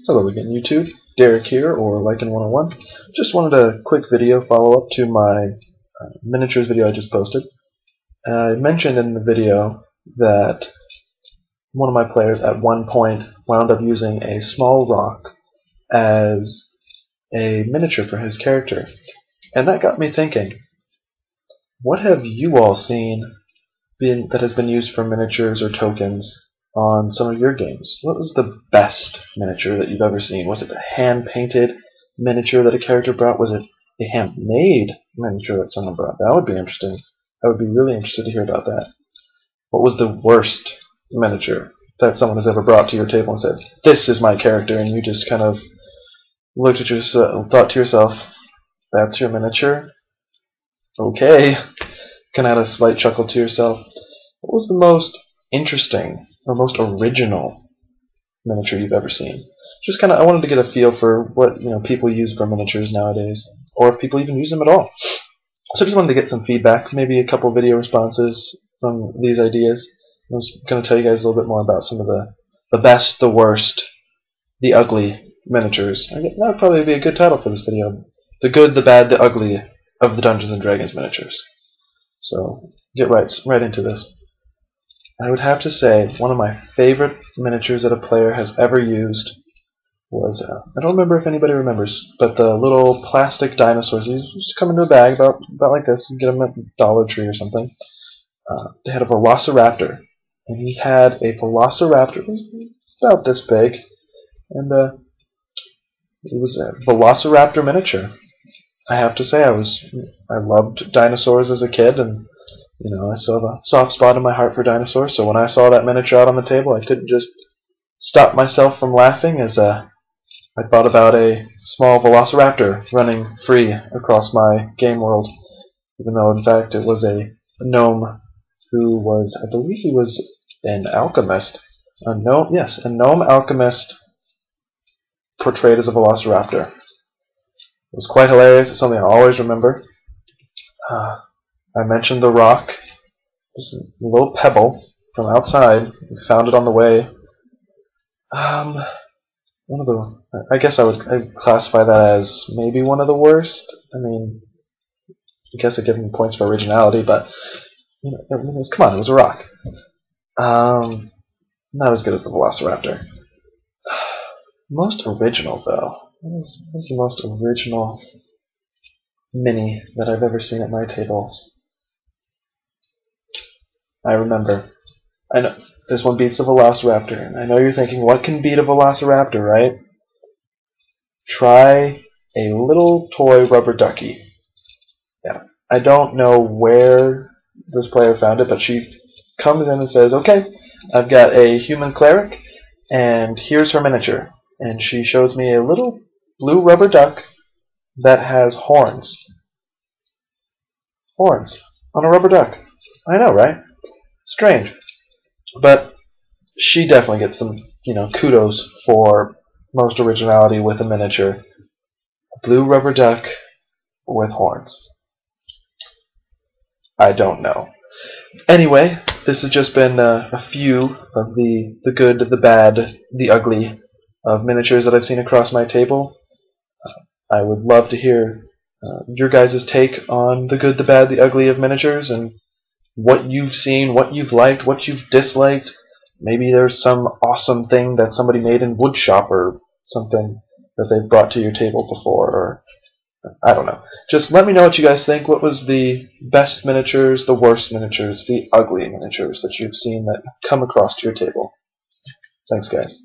Hello again, YouTube. Derek here, or Lycan101. Just wanted a quick video follow-up to my miniatures video I just posted. I mentioned in the video that one of my players at one point wound up using a small rock as a miniature for his character. And that got me thinking, what have you all seen that has been used for miniatures or tokens on some of your games? What was the best miniature that you've ever seen? Was it a hand-painted miniature that a character brought? Was it a handmade miniature that someone brought? That would be interesting. I would be really interested to hear about that. What was the worst miniature that someone has ever brought to your table and said, "This is my character," and you just kind of looked at yourself, thought to yourself, "That's your miniature? Okay." Kind of had a slight chuckle to yourself. What was the most interesting or most original miniature you've ever seen? Just kind of, I wanted to get a feel for what people use for miniatures nowadays, or if people even use them at all. So I just wanted to get some feedback, maybe a couple video responses from these ideas. I was going to tell you guys a little bit more about some of the best, the worst, the ugly miniatures. That would probably be a good title for this video. The good, the bad, the ugly of the Dungeons & Dragons miniatures. So get right into this. I would have to say one of my favorite miniatures that a player has ever used was, I don't remember if anybody remembers, but the little plastic dinosaurs. These just come into a bag about like this. You get them at Dollar Tree or something. They had a Velociraptor, and he had a Velociraptor. It was about this big, and it was a Velociraptor miniature. I have to say, I loved dinosaurs as a kid, and I still have a soft spot in my heart for dinosaurs. So when I saw that miniature out on the table, I couldn't just stop myself from laughing as I thought about a small Velociraptor running free across my game world. Even though, in fact, it was a gnome who was, I believe he was an alchemist. A gnome alchemist portrayed as a Velociraptor. It was quite hilarious. It's something I'll always remember. I mentioned the rock. Just a little pebble from outside. We found it on the way. I guess I'd classify that as maybe one of the worst. I mean, I guess I'd give them points for originality, but come on, it was a rock. Not as good as the Velociraptor. Most original, though. What was the most original mini that I've ever seen at my tables? I remember. I know this one beats the Velociraptor, and I know you're thinking, what can beat a Velociraptor, right? Try a little toy rubber ducky. Yeah, I don't know where this player found it, but she comes in and says, "Okay, I've got a human cleric, and here's her miniature." And she shows me a little blue rubber duck that has horns. Horns on a rubber duck. I know, right? Strange. But she definitely gets some, kudos for most originality with a miniature. A blue rubber duck with horns. I don't know. Anyway, this has just been a few of the good, the bad, the ugly of miniatures that I've seen across my table. I would love to hear your guys' take on the good, the bad, the ugly of miniatures, and what you've seen, what you've liked, what you've disliked. Maybe there's some awesome thing that somebody made in woodshop or something that they've brought to your table before, or I don't know. Just let me know what you guys think. What was the best miniatures, the worst miniatures, the ugly miniatures that you've seen that come across to your table? Thanks, guys.